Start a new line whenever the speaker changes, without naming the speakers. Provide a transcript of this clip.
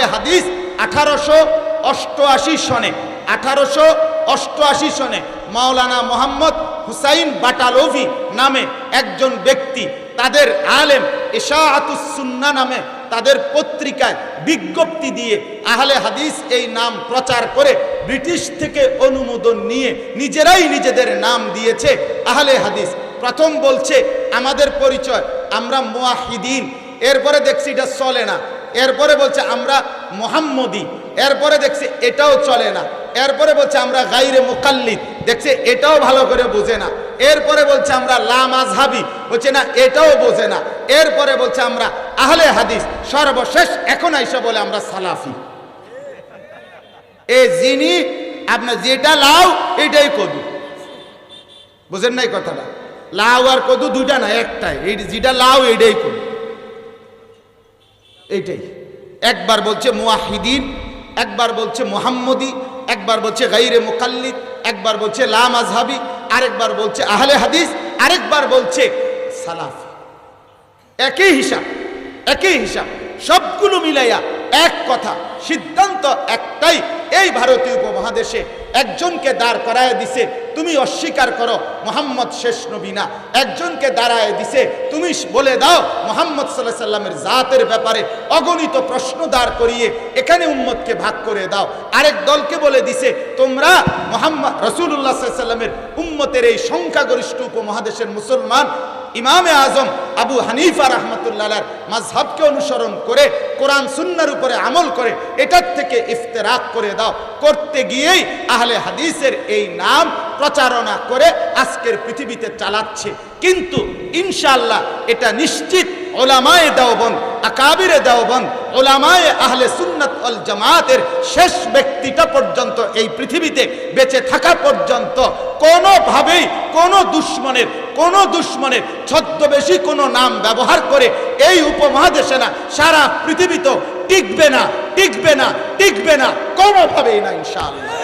আহলে হাদিস 1888 সনে মাওলানা মোহাম্মদ হুসাইন বাটালভি নামে একজন ব্যক্তি, তাদের আলেম ইশাআতুস সুন্নাহ নামে তাদের পত্রিকায় বিজ্ঞপ্তি দিয়ে আহলে হাদিস এই নাম প্রচার করে ব্রিটিশ থেকে অনুমোদন নিয়ে নিজেরাই নিজেদের নাম দিয়েছে আহলে হাদিস। প্রথম বলছে আমাদের পরিচয় আমরা মুয়াহিদিন, এরপরে দেখছি এটা চলে না, এরপরে বলছে আমরা মুহাম্মদি, এরপরে দেখছি এটাও চলে না, এরপরে বলছে আমরা গায়রে মুকাল্লিদ, দেখছে এটাও ভালো করে বোঝে না, এরপরে বলছে আমরা লা মাযহাবি, বলছে না এটাও বোঝে না, এরপরে বলছে আমরা আহলে হাদিস, সর্বশেষ এখন আইসা বলে আমরা সালাফি। এই যিনি আপনার যেটা লাউ এটাই কদু, বুঝেন নাই কথাটা? লাউ আর কদু দুইটা না, একটাই, এই যেটা লাউ এটাই কদু, এইটাই। একবার বলছে মুয়াহিদিন, একবার বলছে মুহাম্মদি, একবার বলছে গায়রে মুকাল্লিদ, একবার বলছে লা মাযহাবি, আরেকবার বলছে আহলে হাদিস, আরেকবার বলছে সালাফি। একই হিসাব সবগুলো মিলাইয়া এক কথা, সিদ্ধান্ত একটাই, এই ভারতীয় উপমহাদেশে একজনকে দাঁড় করায় দিছে, তুমি অস্বীকার করো মুহাম্মদ শেষ নবী না। একজনকে দাঁড়ায় দিছে, তুমি বলে দাও মুহাম্মদ সাল্লাল্লাহু আলাইহি সাল্লামের জাতের ব্যাপারে অগণিত প্রশ্ন দাঁড় করিয়ে এখানে উম্মতকে ভাগ করে দাও। আরেক দলকে বলে দিছে তোমরা মুহাম্মদ রাসূলুল্লাহ সাল্লাল্লাহু আলাইহি সাল্লামের উম্মতের এই সংখ্যাগরিষ্ঠ উপমহাদেশের মুসলমান ইমামে আজম আবু হানিফা রাহমাতুল্লাহ আলাইহির মাযহাবকে অনুসরণ করে কোরআন সুন্নাহর উপরে আমল করে এটার থেকে ইফতিরাক করে দাও। করতে গিয়েই আহলে হাদিসের এই নাম প্রচারণা করে আজকের পৃথিবীতে চালাচ্ছে। কিন্তু ইনশাআল্লাহ এটা নিশ্চিত উলামায়ে দেওবন্দ, আকাবিরে দেওবন্দ, উলামায়ে আহলে সুন্নাত ওয়াল জামাতের শেষ ব্যক্তিটা পর্যন্ত এই পৃথিবীতে বেঁচে থাকা পর্যন্ত কোনোভাবেই কোনো দুশ্মনের ছদ্মবেশী কোনো নাম ব্যবহার করে এই উপমহাদেশে না সারা পৃথিবীতে টিকবে না কোনোভাবেই না ইনশাআল্লাহ।